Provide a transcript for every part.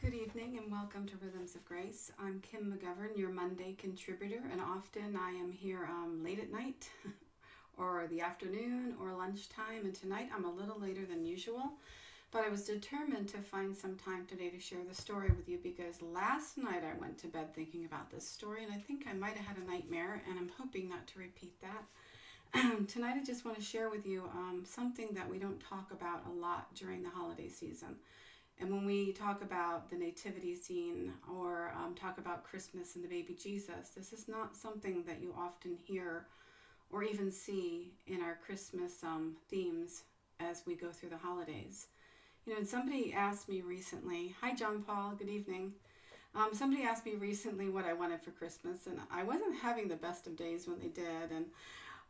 Good evening and welcome to Rhythms of Grace. I'm Kim McGovern, your Monday contributor, and often I am here late at night or the afternoon or lunchtime, and tonight I'm a little later than usual, but I was determined to find some time today to share the story with you because last night I went to bed thinking about this story and I think I might have had a nightmare, and I'm hoping not to repeat that. Tonight I just want to share with you something that we don't talk about a lot during the holiday season. And when we talk about the Nativity scene or talk about Christmas and the baby Jesus, this is not something that you often hear or even see in our Christmas themes as we go through the holidays. You know, and somebody asked me recently, hi John Paul, good evening. Somebody asked me recently what I wanted for Christmas, and I wasn't having the best of days when they did.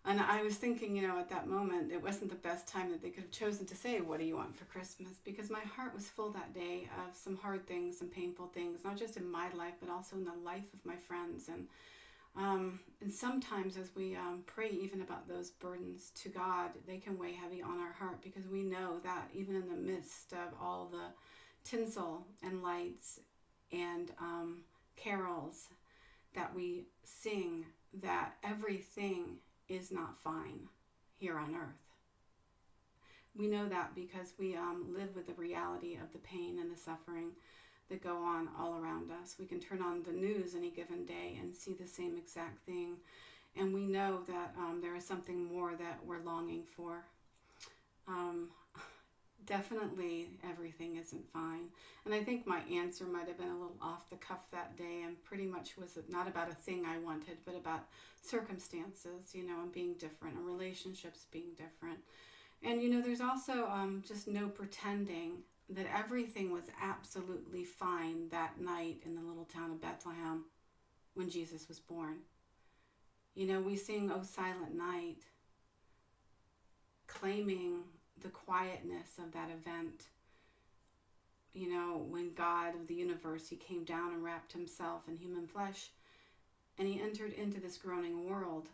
And I was thinking, you know, at that moment, it wasn't the best time that they could have chosen to say, what do you want for Christmas? Because my heart was full that day of some hard things and painful things, not just in my life, but also in the life of my friends. And sometimes as we pray even about those burdens to God, they can weigh heavy on our heart because we know that even in the midst of all the tinsel and lights and carols that we sing, that everything is not fine here on earth. We know that because we live with the reality of the pain and the suffering that go on all around us. We can turn on the news any given day and see the same exact thing, and we know that there is something more that we're longing for. Definitely everything isn't fine. And I think my answer might have been a little off the cuff that day and pretty much was not about a thing I wanted, but about circumstances, you know, and being different and relationships being different. And, you know, there's also just no pretending that everything was absolutely fine that night in the little town of Bethlehem when Jesus was born. You know, we sing O Silent Night, claiming the quietness of that event. You know, when God of the universe, he came down and wrapped himself in human flesh and he entered into this groaning world.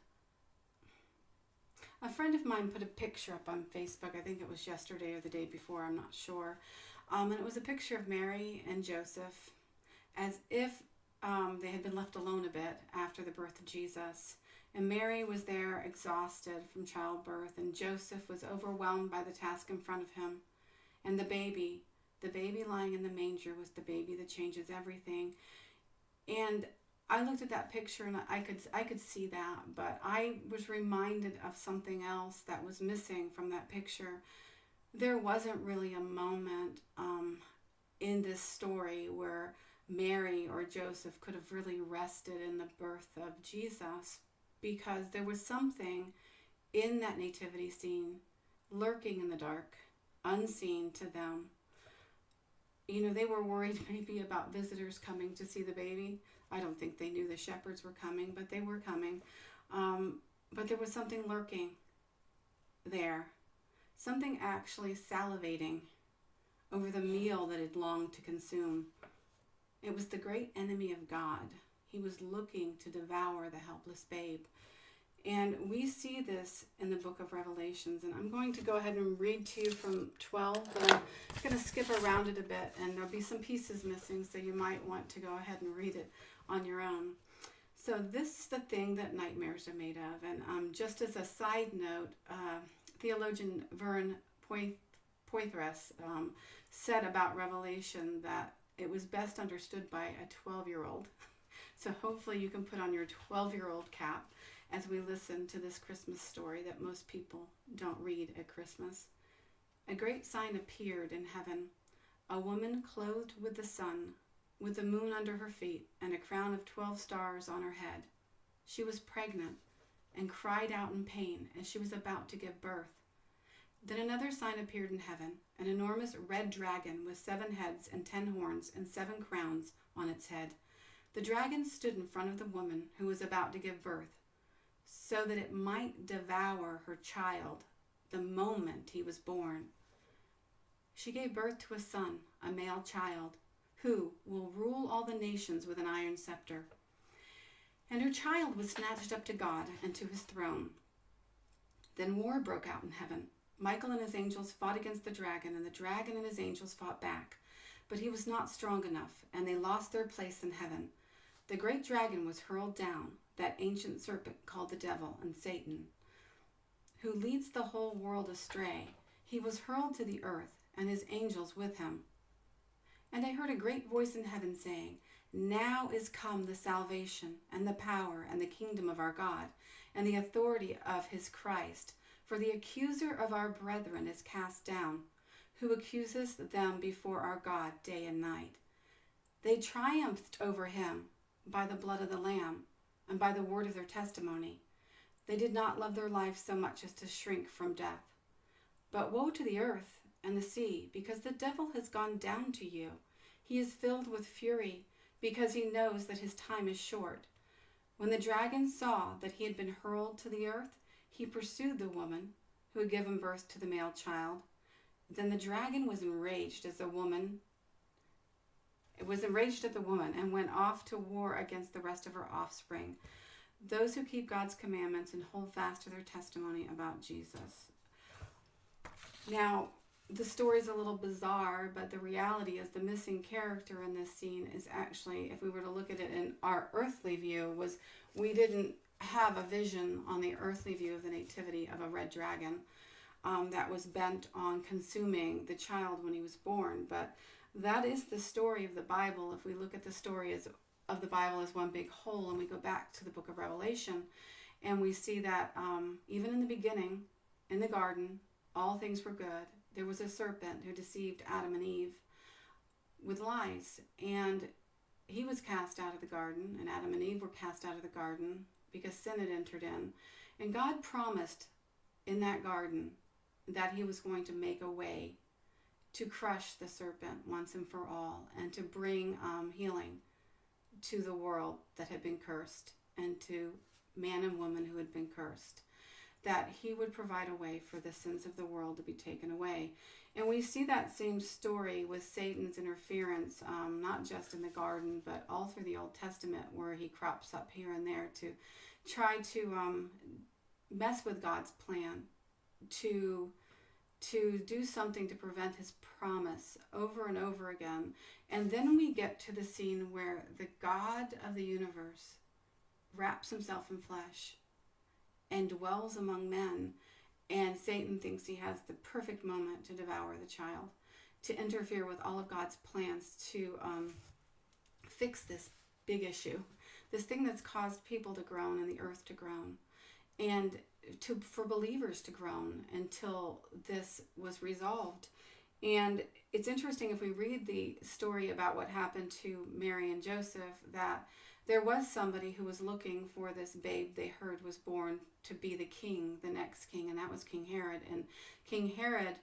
A friend of mine put a picture up on Facebook, I think it was yesterday or the day before, I'm not sure. And it was a picture of Mary and Joseph as if they had been left alone a bit after the birth of Jesus. And Mary was there exhausted from childbirth, and Joseph was overwhelmed by the task in front of him. And the baby lying in the manger was the baby that changes everything. And I looked at that picture and I could see that, but I was reminded of something else that was missing from that picture. There wasn't really a moment in this story where Mary or Joseph could have really rested in the birth of Jesus, because there was something in that nativity scene lurking in the dark, unseen to them. You know, they were worried maybe about visitors coming to see the baby. I don't think they knew the shepherds were coming, but they were coming. But there was something lurking there, something actually salivating over the meal that it longed to consume. It was the great enemy of God. He was looking to devour the helpless babe. And we see this in the book of Revelations. And I'm going to go ahead and read to you from 12, but I'm going to skip around it a bit, and there'll be some pieces missing, so you might want to go ahead and read it on your own. So this is the thing that nightmares are made of. And just as a side note, theologian Vern Poythress said about Revelation that it was best understood by a 12-year-old. So hopefully you can put on your 12-year-old cap as we listen to this Christmas story that most people don't read at Christmas. A great sign appeared in heaven, a woman clothed with the sun, with the moon under her feet, and a crown of 12 stars on her head. She was pregnant and cried out in pain as she was about to give birth. Then another sign appeared in heaven, an enormous red dragon with 7 heads and 10 horns and 7 crowns on its head. The dragon stood in front of the woman who was about to give birth, so that it might devour her child the moment he was born. She gave birth to a son, a male child, who will rule all the nations with an iron scepter. And her child was snatched up to God and to his throne. Then war broke out in heaven. Michael and his angels fought against the dragon, and the dragon and his angels fought back. but he was not strong enough, and they lost their place in heaven. The great dragon was hurled down, that ancient serpent called the devil and Satan, who leads the whole world astray. He was hurled to the earth, and his angels with him. And I heard a great voice in heaven saying, Now is come the salvation, and the power, and the kingdom of our God, and the authority of his Christ. For the accuser of our brethren is cast down, who accuses them before our God day and night. They triumphed over him by the blood of the Lamb, and by the word of their testimony. They did not love their life so much as to shrink from death. But woe to the earth and the sea, because the devil has gone down to you. He is filled with fury, because he knows that his time is short. When the dragon saw that he had been hurled to the earth, he pursued the woman who had given birth to the male child. Then the dragon was enraged at the woman and went off to war against the rest of her offspring, those who keep God's commandments and hold fast to their testimony about Jesus. Now, the story is a little bizarre, but the reality is the missing character in this scene is actually, if we were to look at it in our earthly view, was we didn't have a vision on the earthly view of the nativity of a red dragon that was bent on consuming the child when he was born. But that is the story of the Bible. If we look at the story of the Bible as one big whole, and we go back to the book of Revelation, and we see that even in the beginning, in the garden, all things were good. There was a serpent who deceived Adam and Eve with lies, and he was cast out of the garden, and Adam and Eve were cast out of the garden because sin had entered in. And God promised in that garden that he was going to make a way to crush the serpent once and for all, and to bring healing to the world that had been cursed, and to man and woman who had been cursed, that he would provide a way for the sins of the world to be taken away. And we see that same story with Satan's interference, not just in the garden, but all through the Old Testament, where he crops up here and there to try to mess with God's plan, to do something to prevent his promise over and over again. And then we get to the scene where the God of the universe wraps himself in flesh and dwells among men, and Satan thinks he has the perfect moment to devour the child, to interfere with all of God's plans to fix this big issue, this thing that's caused people to groan and the earth to groan, and for believers to groan until this was resolved. And it's interesting, if we read the story about what happened to Mary and Joseph, that there was somebody who was looking for this babe they heard was born to be the king, the next king, and that was King Herod. And King Herod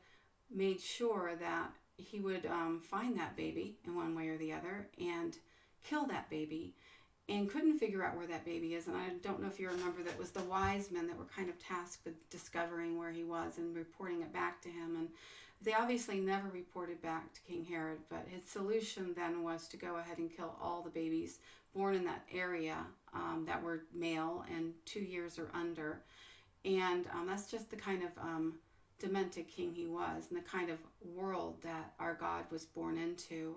made sure that he would find that baby in one way or the other and kill that baby, and couldn't figure out where that baby is. And I don't know if you remember, that was the wise men that were kind of tasked with discovering where he was and reporting it back to him. And they obviously never reported back to King Herod, but his solution then was to go ahead and kill all the babies born in that area that were male and 2 years or under. And that's just the kind of demented king he was, and the kind of world that our God was born into,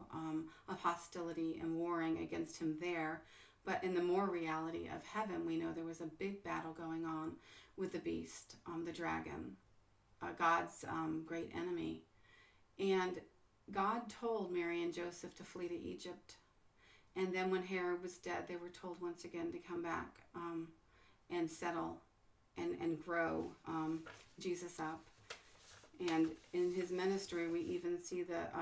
of hostility and warring against him there. But in the more reality of heaven, we know there was a big battle going on with the beast, the dragon, God's great enemy. And God told Mary and Joseph to flee to Egypt. And then when Herod was dead, they were told once again to come back and settle and grow Jesus up. And in his ministry, we even see that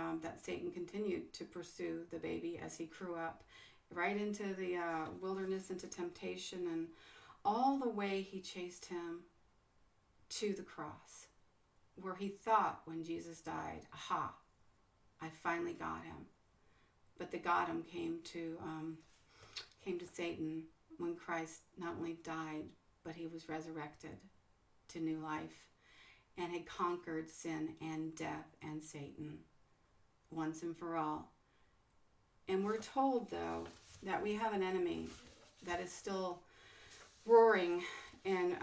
Satan continued to pursue the baby as he grew up, right into the wilderness, into temptation, and all the way he chased him to the cross, where he thought when Jesus died, aha, I finally got him. But the got him came to Satan when Christ not only died, but he was resurrected to new life and had conquered sin and death and Satan once and for all. And we're told, though, that we have an enemy that is still roaring and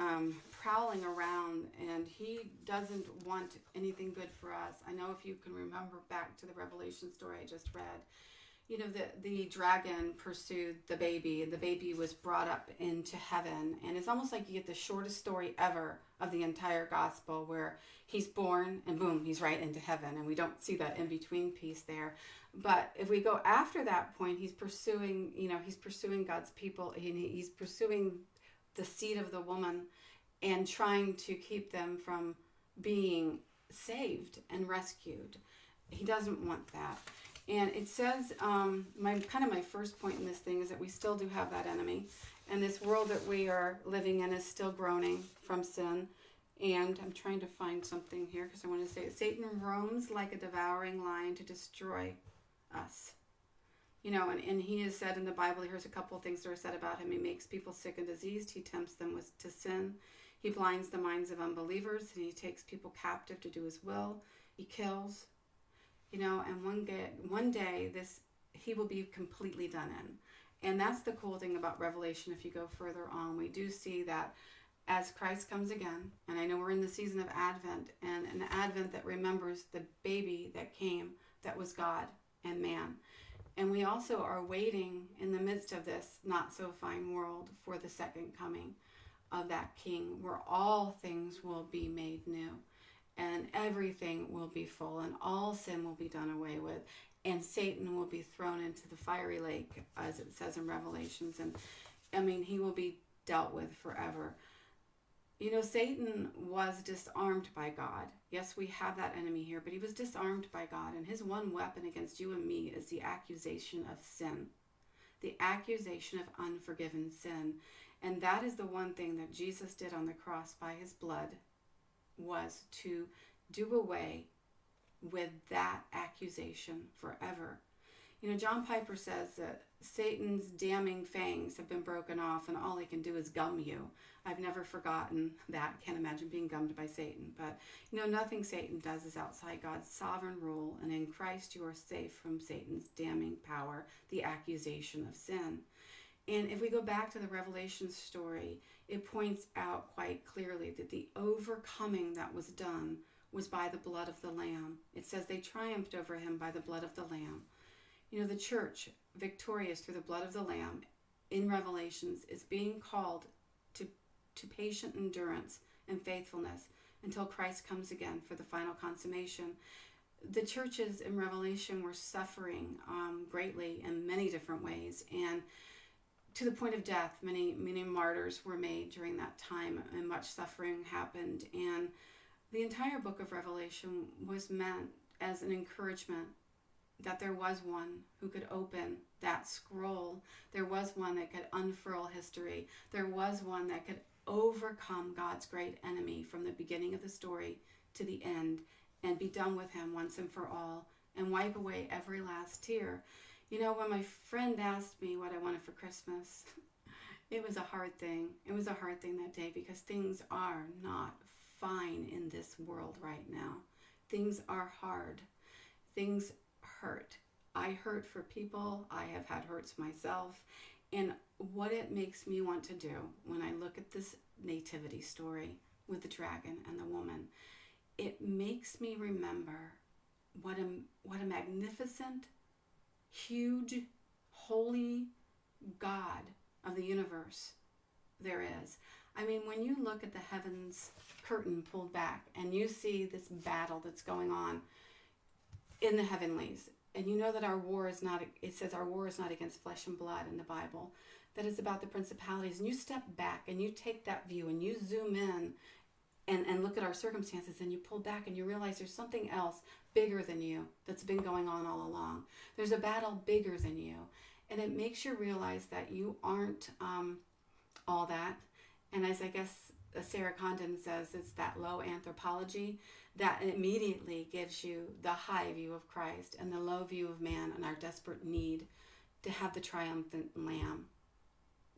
prowling around, and he doesn't want anything good for us. I know if you can remember back to the Revelation story I just read, you know, the dragon pursued the baby, and the baby was brought up into heaven. And it's almost like you get the shortest story ever of the entire gospel, where he's born and boom, he's right into heaven. And we don't see that in-between piece there. But if we go after that point, he's pursuing God's people, and he's pursuing the seed of the woman and trying to keep them from being saved and rescued. He doesn't want that. And it says, my first point in this thing is that we still do have that enemy. And this world that we are living in is still groaning from sin. And I'm trying to find something here because I want to say it. Satan roams like a devouring lion to destroy us. You know, and he has said in the Bible, here's a couple of things that are said about him. He makes people sick and diseased. He tempts them to sin. He blinds the minds of unbelievers, and he takes people captive to do his will. He kills. You know, and one day he will be completely done in. And that's the cool thing about Revelation. If you go further on, we do see that as Christ comes again, and I know we're in the season of Advent, and an Advent that remembers the baby that came, that was God and man. And we also are waiting in the midst of this not so fine world for the second coming of that King, where all things will be made new. And everything will be full, and all sin will be done away with, and Satan will be thrown into the fiery lake, as it says in Revelations. And I mean, he will be dealt with forever. You know, Satan was disarmed by God. Yes, we have that enemy here, but he was disarmed by God. And his one weapon against you and me is the accusation of sin, the accusation of unforgiven sin. And that is the one thing that Jesus did on the cross by his blood, was to do away with that accusation forever. You know, John Piper says that Satan's damning fangs have been broken off, and all he can do is gum you. I've never forgotten that. Can't imagine being gummed by Satan. But, you know, nothing Satan does is outside God's sovereign rule, and in Christ you are safe from Satan's damning power, the accusation of sin. And if we go back to the Revelation story, it points out quite clearly that the overcoming that was done was by the blood of the Lamb. It says they triumphed over him by the blood of the Lamb. You know, the church, victorious through the blood of the Lamb in Revelations, is being called to patient endurance and faithfulness until Christ comes again for the final consummation. The churches in Revelation were suffering greatly in many different ways, and to the point of death. Many martyrs were made during that time, and much suffering happened. And the entire book of Revelation was meant as an encouragement that there was one who could open that scroll. There was one that could unfurl history. There was one that could overcome God's great enemy from the beginning of the story to the end, and be done with him once and for all, and wipe away every last tear. You know, when my friend asked me what I wanted for Christmas, it was a hard thing. It was a hard thing that day, because things are not fine in this world right now. Things are hard. Things hurt. I hurt for people. I have had hurts myself. And what it makes me want to do when I look at this nativity story with the dragon and the woman, it makes me remember what a magnificent, huge, holy God of the universe there is. I mean, when you look at the heavens curtain pulled back and you see this battle that's going on in the heavenlies, and you know that our war is not, it says our war is not against flesh and blood in the Bible, that is about the principalities, and you step back and you take that view and you zoom in and look at our circumstances, and you pull back and you realize there's something else bigger than you that's been going on all along. There's a battle bigger than you, and it makes you realize that you aren't all that. And as I guess Sarah Condon says, it's that low anthropology that immediately gives you the high view of Christ and the low view of man, and our desperate need to have the triumphant Lamb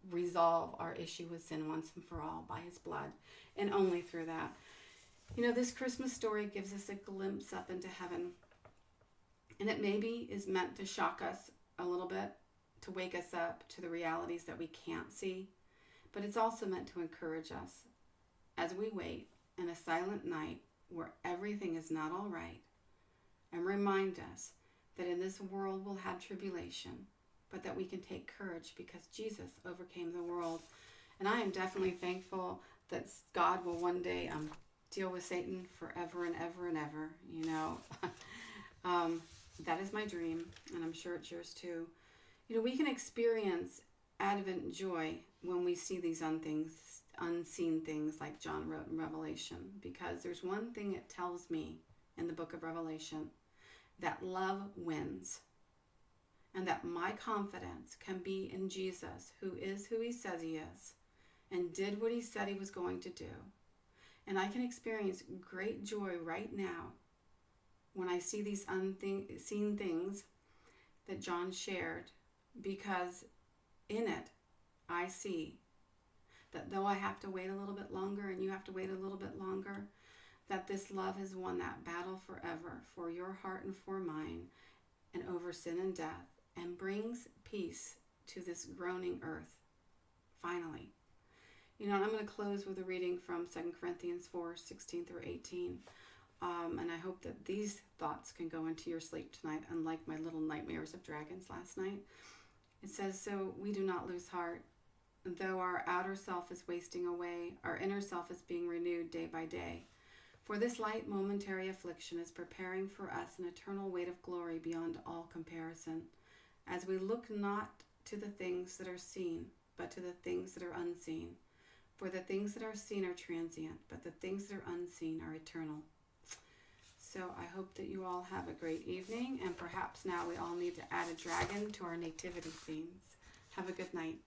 resolve our issue with sin once and for all by his blood, and only through that. You know, this Christmas story gives us a glimpse up into heaven, and it maybe is meant to shock us a little bit, to wake us up to the realities that we can't see, but it's also meant to encourage us as we wait in a silent night where everything is not all right, and remind us that in this world we'll have tribulation, but that we can take courage because Jesus overcame the world. And I am definitely thankful that God will one day deal with Satan forever and ever and ever. You know, that is my dream, and I'm sure it's yours too. You know, we can experience Advent joy when we see these unseen things like John wrote in Revelation, because there's one thing it tells me in the book of Revelation, that love wins, and that my confidence can be in Jesus, who is who he says he is and did what he said he was going to do. And I can experience great joy right now when I see these unseen things that John shared, because in it I see that though I have to wait a little bit longer and you have to wait a little bit longer, that this love has won that battle forever for your heart and for mine, and over sin and death, and brings peace to this groaning earth. Finally. You know, and I'm going to close with a reading from 2 Corinthians 4:16 through 18. And I hope that these thoughts can go into your sleep tonight, unlike my little nightmares of dragons last night. It says, "So we do not lose heart. Though our outer self is wasting away, our inner self is being renewed day by day. For this light momentary affliction is preparing for us an eternal weight of glory beyond all comparison, as we look not to the things that are seen, but to the things that are unseen. For the things that are seen are transient, but the things that are unseen are eternal." So I hope that you all have a great evening, and perhaps now we all need to add a dragon to our nativity scenes. Have a good night.